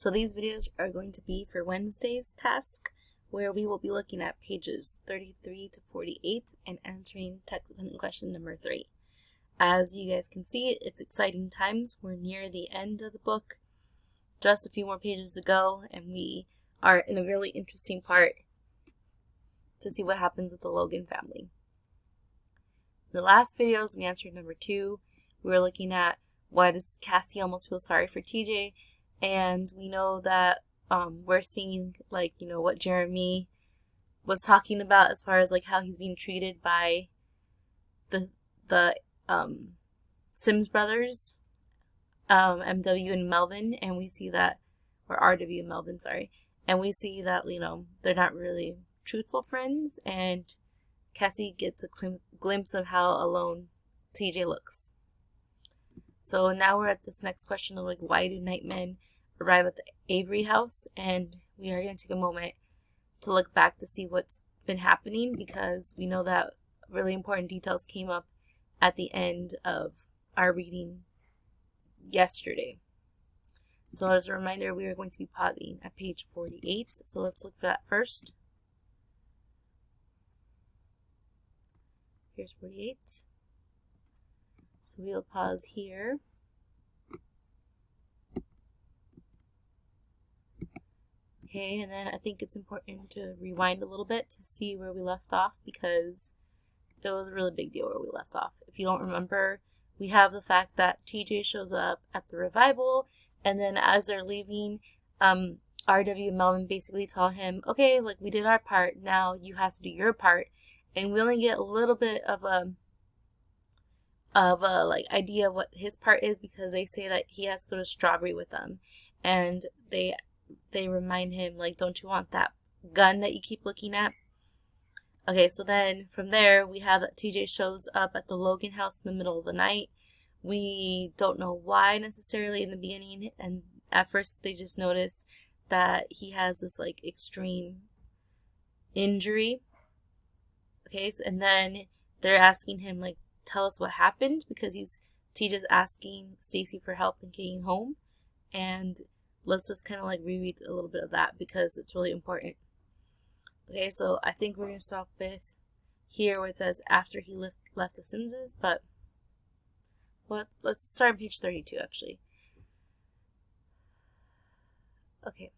So these videos are going to be for Wednesday's task, where we will be looking at pages 33 to 48 and answering text-dependent question number 3. As you guys can see, it's exciting times. We're near the end of the book, just a few more pages to go, and we are in a really interesting part to see what happens with the Logan family. In the last videos, we answered number 2. We were looking at why does Cassie almost feel sorry for TJ, and we know that we're seeing what Jeremy was talking about as far as how he's being treated by the Sims brothers, MW and Melvin, and we see that, or RW and Melvin, sorry, and we see that they're not really truthful friends, and Cassie gets a glimpse of how alone TJ looks. So now we're at this next question of why do Nightmen arrive at the Avery house, and we are going to take a moment to look back to see what's been happening, because we know that really important details came up at the end of our reading yesterday. So as a reminder, we are going to be pausing at page 48, so let's look for that first. Here's 48. So we'll pause here. Okay, and then I think it's important to rewind a little bit to see where we left off, because it was a really big deal where we left off. If you don't remember, we have the fact that TJ shows up at the revival, and then as they're leaving, RW and Melvin basically tell him, okay, we did our part, now you have to do your part. And we only get a little bit of a idea of what his part is, because they say that he has to go to Strawberry with them, and they remind him don't you want that gun that you keep looking at? Okay, so then from there we have that TJ shows up at the Logan house in the middle of the night. We don't know why necessarily in the beginning, and at first they just notice that he has this extreme injury. Okay, and then they're asking him tell us what happened, because TJ's asking Stacy for help in getting home, and let's just kind of reread a little bit of that because it's really important. Okay, so I think we're going to stop with here where it says after he left the Simses, but let's start on page 32 actually. Okay,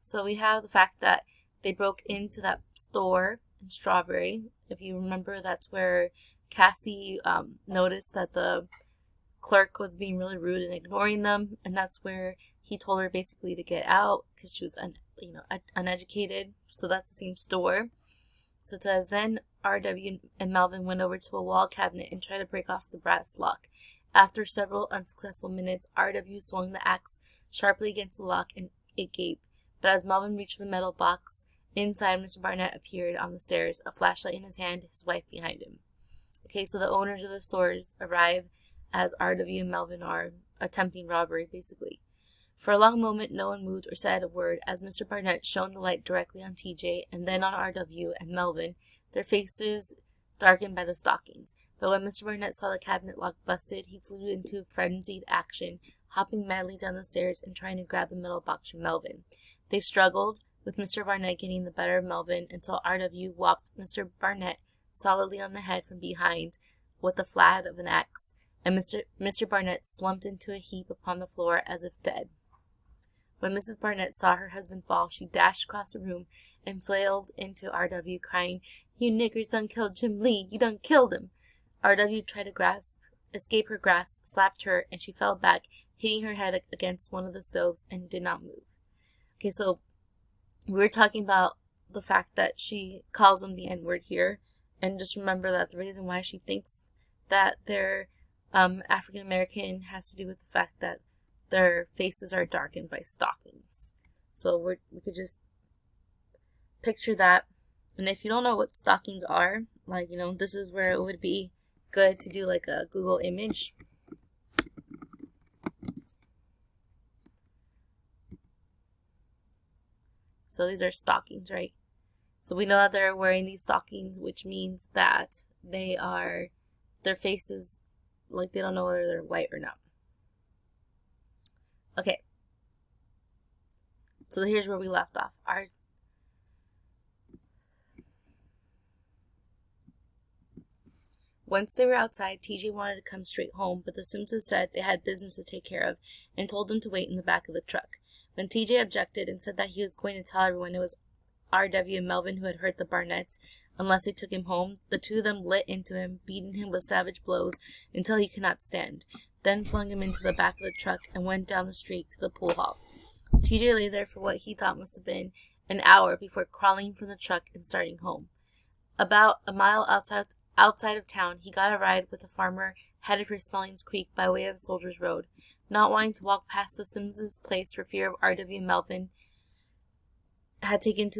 so we have the fact that they broke into that store in Strawberry. If you remember, that's where Cassie noticed that the clerk was being really rude and ignoring them, and that's where he told her basically to get out because she was uneducated. So that's the same store. So it says, then RW and Melvin went over to a wall cabinet and tried to break off the brass lock. After several unsuccessful minutes, RW swung the axe sharply against the lock and it gave. But as Melvin reached for the metal box, inside, Mr. Barnett appeared on the stairs, a flashlight in his hand, his wife behind him. Okay, so the owners of the stores arrive as RW and Melvin are attempting robbery, basically. For a long moment, no one moved or said a word as Mr. Barnett shone the light directly on TJ and then on RW and Melvin, their faces darkened by the stockings. But when Mr. Barnett saw the cabinet lock busted, he flew into frenzied action, hopping madly down the stairs and trying to grab the metal box from Melvin. They struggled, with Mr. Barnett getting the better of Melvin, until RW whopped Mr. Barnett solidly on the head from behind with the flat of an axe, and Mr. Barnett slumped into a heap upon the floor as if dead. When Mrs. Barnett saw her husband fall, she dashed across the room and flailed into RW, crying, "You niggers done killed Jim Lee! You done killed him!" RW tried to escape her grasp, slapped her, and she fell back, hitting her head against one of the stoves, and did not move. Okay, so we were talking about the fact that she calls them the N-word here, and just remember that the reason why she thinks that they're African American has to do with the fact that their faces are darkened by stockings. So we could just picture that. And if you don't know what stockings are, this is where it would be good to do a Google image. So these are stockings, right? So we know that they're wearing these stockings, which means that their faces, they don't know whether they're white or not. Okay. So here's where we left off. Once they were outside, TJ wanted to come straight home, but the Simpsons said they had business to take care of and told him to wait in the back of the truck. When TJ objected and said that he was going to tell everyone it was RW and Melvin who had hurt the Barnetts unless they took him home, the two of them lit into him, beating him with savage blows until he could not stand, then flung him into the back of the truck and went down the street to the pool hall. TJ lay there for what he thought must have been an hour before crawling from the truck and starting home. About a mile outside of town, he got a ride with a farmer headed for Smellings Creek by way of Soldiers Road. Not wanting to walk past the Simmons' place for fear of R.W. and Melvin had taken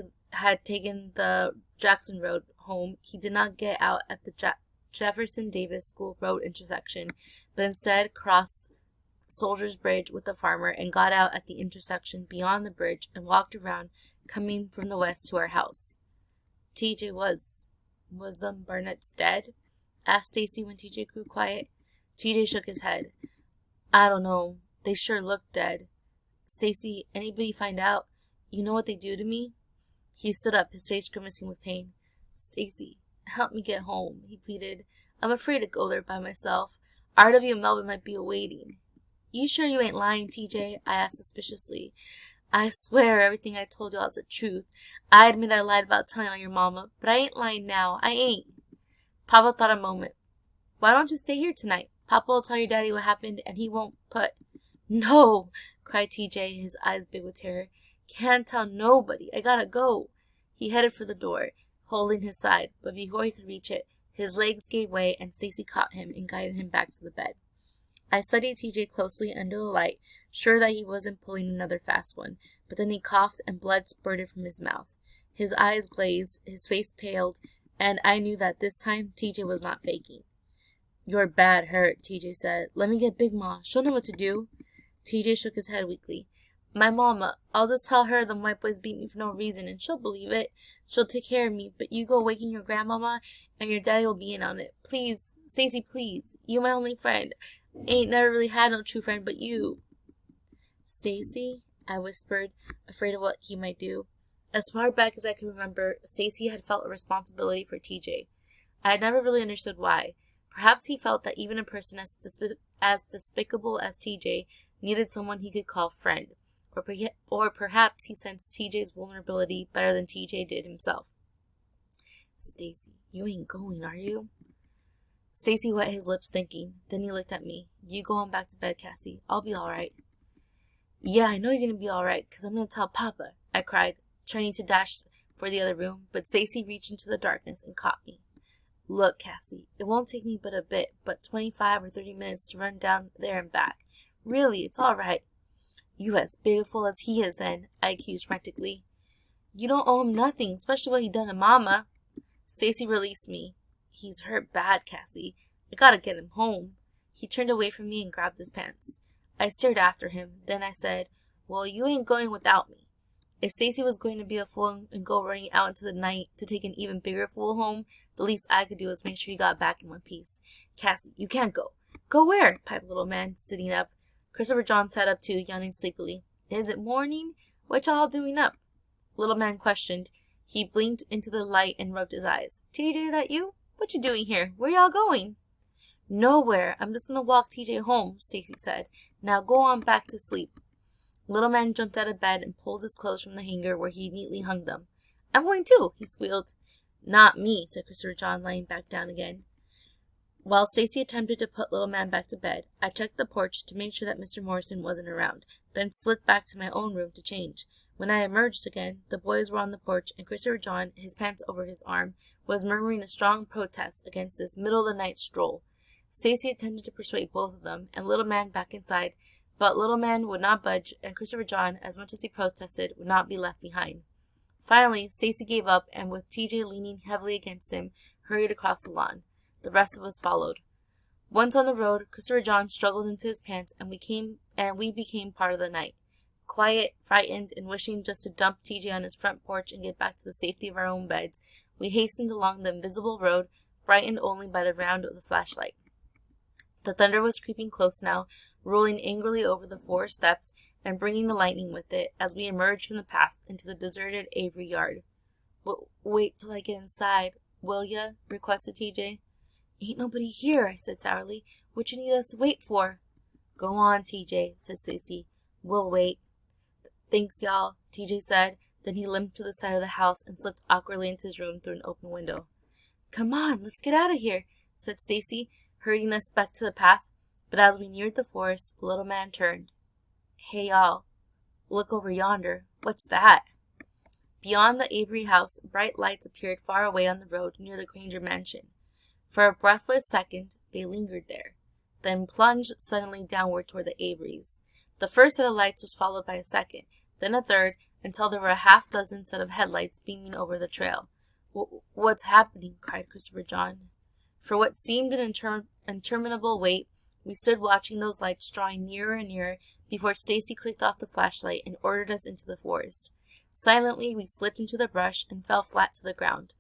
the Jackson Road home, he did not get out at the Jefferson Davis School Road intersection, but instead crossed Soldiers Bridge with the farmer and got out at the intersection beyond the bridge and walked around, coming from the west to our house. TJ was the Barnetts dead? Asked Stacy when TJ grew quiet. TJ shook his head. I don't know. They sure looked dead. Stacy, anybody find out? You know what they do to me? He stood up, his face grimacing with pain. Stacy, help me get home, he pleaded. I'm afraid to go there by myself. R.W. and Melvin might be awaiting. You sure you ain't lying, TJ? I asked suspiciously. I swear everything I told y'all is the truth. I admit I lied about telling on your mama, but I ain't lying now. I ain't. Papa thought a moment. Why don't you stay here tonight? Papa will tell your daddy what happened, and he won't put... No, cried TJ, his eyes big with terror. Can't tell nobody. I gotta go. He headed for the door, holding his side, but before he could reach it, his legs gave way and Stacy caught him and guided him back to the bed. I studied TJ closely under the light, sure that he wasn't pulling another fast one, but then he coughed and blood spurted from his mouth. His eyes glazed, his face paled, and I knew that this time TJ was not faking. You're bad hurt, TJ said. Let me get Big Ma. She'll know what to do. TJ shook his head weakly. My mama, I'll just tell her the white boys beat me for no reason, and she'll believe it. She'll take care of me, but you go waking your grandmama, and your daddy will be in on it. Please, Stacy, please. You my only friend. Ain't never really had no true friend but you. Stacy, I whispered, afraid of what he might do. As far back as I could remember, Stacy had felt a responsibility for TJ. I had never really understood why. Perhaps he felt that even a person as despicable as TJ needed someone he could call friend. Or perhaps he sensed TJ's vulnerability better than TJ did himself. Stacy, you ain't going, are you? Stacy wet his lips thinking. Then he looked at me. You go on back to bed, Cassie. I'll be all right. Yeah, I know you're going to be all right, because I'm going to tell Papa, I cried, turning to dash for the other room, but Stacy reached into the darkness and caught me. Look, Cassie, it won't take me but a bit, but 25 or 30 minutes to run down there and back. Really, it's all right. You as beautiful as he is, then, I accused frantically. You don't owe him nothing, especially what he done to Mama. Stacy released me. He's hurt bad, Cassie. I gotta get him home. He turned away from me and grabbed his pants. I stared after him. Then I said, well, you ain't going without me. If Stacy was going to be a fool and go running out into the night to take an even bigger fool home, the least I could do was make sure he got back in one piece. Cassie, you can't go. Go where? Piped the little man, sitting up. Christopher John sat up too, yawning sleepily. Is it morning? What y'all doing up? Little man questioned. He blinked into the light and rubbed his eyes. TJ, that you? What you doing here? Where y'all going? Nowhere. I'm just gonna walk TJ home, Stacy said. Now go on back to sleep. Little man jumped out of bed and pulled his clothes from the hanger where he neatly hung them. I'm going too, he squealed. Not me, said Christopher John, lying back down again. While Stacy attempted to put little man back to bed, I checked the porch to make sure that Mr. Morrison wasn't around, then slipped back to my own room to change. When I emerged again, the boys were on the porch, and Christopher John, his pants over his arm, was murmuring a strong protest against this middle-of-the-night stroll. Stacy attempted to persuade both of them, and little man back inside, but little man would not budge, and Christopher John, as much as he protested, would not be left behind. Finally, Stacy gave up, and with TJ leaning heavily against him, hurried across the lawn. The rest of us followed. Once on the road, Christopher John struggled into his pants, and we became part of the night. Quiet, frightened, and wishing just to dump TJ on his front porch and get back to the safety of our own beds, we hastened along the invisible road, brightened only by the round of the flashlight. The thunder was creeping close now, rolling angrily over the 4 steps and bringing the lightning with it as we emerged from the path into the deserted Avery yard. Wait till I get inside, will ya? Requested TJ. Ain't nobody here, I said sourly. What you need us to wait for? Go on, TJ, said Stacy. We'll wait. Thanks, y'all, TJ said. Then he limped to the side of the house and slipped awkwardly into his room through an open window. Come on, let's get out of here, said Stacy, hurrying us back to the path. But as we neared the forest, the little man turned. Hey, y'all, look over yonder. What's that? Beyond the Avery house, bright lights appeared far away on the road near the Granger mansion. For a breathless second, they lingered there, then plunged suddenly downward toward the Averys. The first set of lights was followed by a second, then a third, until there were a half-dozen set of headlights beaming over the trail. What's happening? Cried Christopher John. For what seemed an interminable wait, we stood watching those lights drawing nearer and nearer before Stacy clicked off the flashlight and ordered us into the forest. Silently, we slipped into the brush and fell flat to the ground.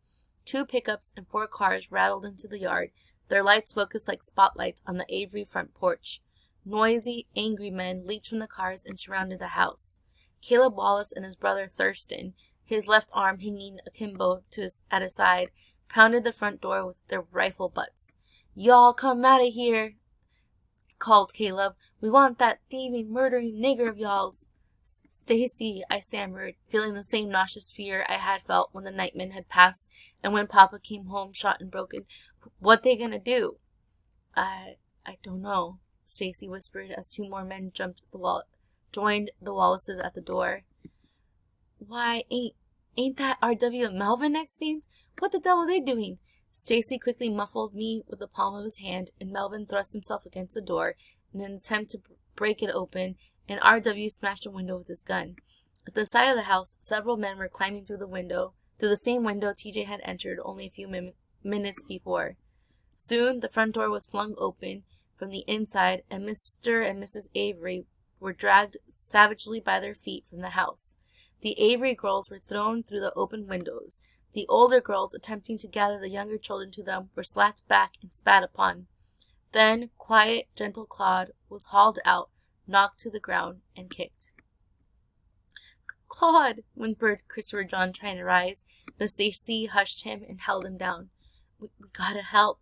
2 pickups and 4 cars rattled into the yard, their lights focused like spotlights on the Avery front porch. Noisy, angry men leaped from the cars and surrounded the house. Caleb Wallace and his brother Thurston, his left arm hanging akimbo at his side, pounded the front door with their rifle butts. Y'all come out of here, called Caleb. We want that thieving, murdering nigger of y'all's. Stacy, I stammered, feeling the same nauseous fear I had felt when the nightmen had passed and when Papa came home shot and broken. What they gonna do? I don't know, Stacy whispered as 2 more men joined the Wallaces at the door. Why, ain't that R.W. and Melvin next names? What the devil are they doing? Stacy quickly muffled me with the palm of his hand, and Melvin thrust himself against the door in an attempt to break it open, and R.W. smashed a window with his gun. At the side of the house, several men were climbing through the same window TJ had entered only a few minutes before. Soon the front door was flung open from the inside, and Mr. and Mrs. Avery were dragged savagely by their feet from the house. The Avery girls were thrown through the open windows. The older girls, attempting to gather the younger children to them, were slapped back and spat upon. Then quiet, gentle Claude was hauled out, knocked to the ground, and kicked. Claude, whimpered Christopher John, trying to rise, but Stacy hushed him and held him down. We gotta help,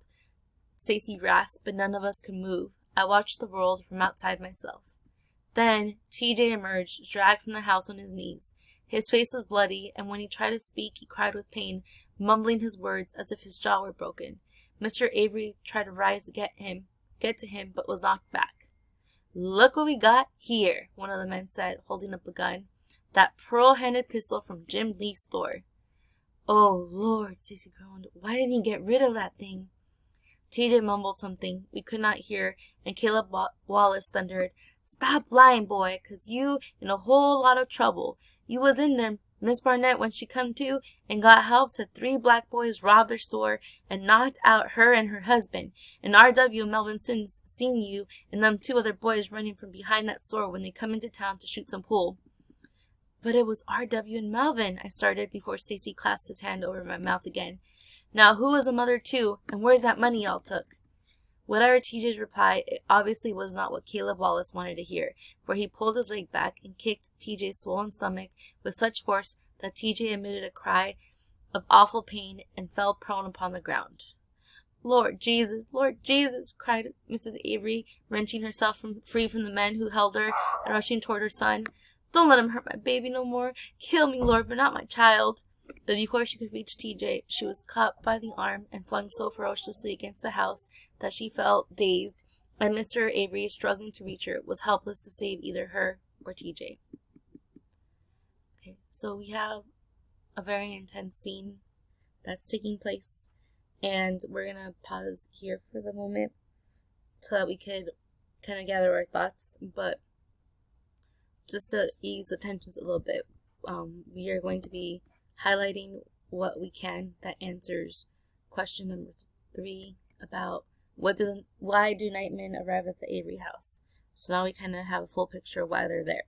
Stacy rasped, but none of us could move. I watched the world from outside myself. Then TJ emerged, dragged from the house on his knees. His face was bloody, and when he tried to speak, he cried with pain, mumbling his words as if his jaw were broken. Mr. Avery tried to rise to get to him, but was knocked back. Look what we got here, one of the men said, holding up a gun. That pearl-handled pistol from Jim Lee's store. Oh, Lord, Stacy groaned. Why didn't he get rid of that thing? TJ mumbled something we could not hear, and Caleb Wallace thundered, Stop lying, boy, 'cause you in a whole lot of trouble. You was in there, Miss Barnett, when she come to, and got help, said 3 black boys robbed their store and knocked out her and her husband. And R.W. and Melvin Sims seen you and them 2 other boys running from behind that store when they come into town to shoot some pool. But it was R.W. and Melvin, I started before Stacy clasped his hand over my mouth again. Now who was the mother too, and where's that money y'all took? Whatever TJ's reply, it obviously was not what Caleb Wallace wanted to hear, for he pulled his leg back and kicked TJ's swollen stomach with such force that TJ emitted a cry of awful pain and fell prone upon the ground. Lord Jesus, cried Mrs. Avery, wrenching herself free from the men who held her and rushing toward her son. Don't let him hurt my baby no more. Kill me, Lord, but not my child. But before she could reach TJ, she was caught by the arm and flung so ferociously against the house that she fell dazed, and Mr. Avery, struggling to reach her, was helpless to save either her or TJ. Okay, so we have a very intense scene that's taking place, and we're going to pause here for the moment so that we could kind of gather our thoughts, but just to ease the tensions a little bit, we are going to be highlighting what we can that answers question number 3 about why do nightmen arrive at the Avery house. So now we kind of have a full picture of why they're there.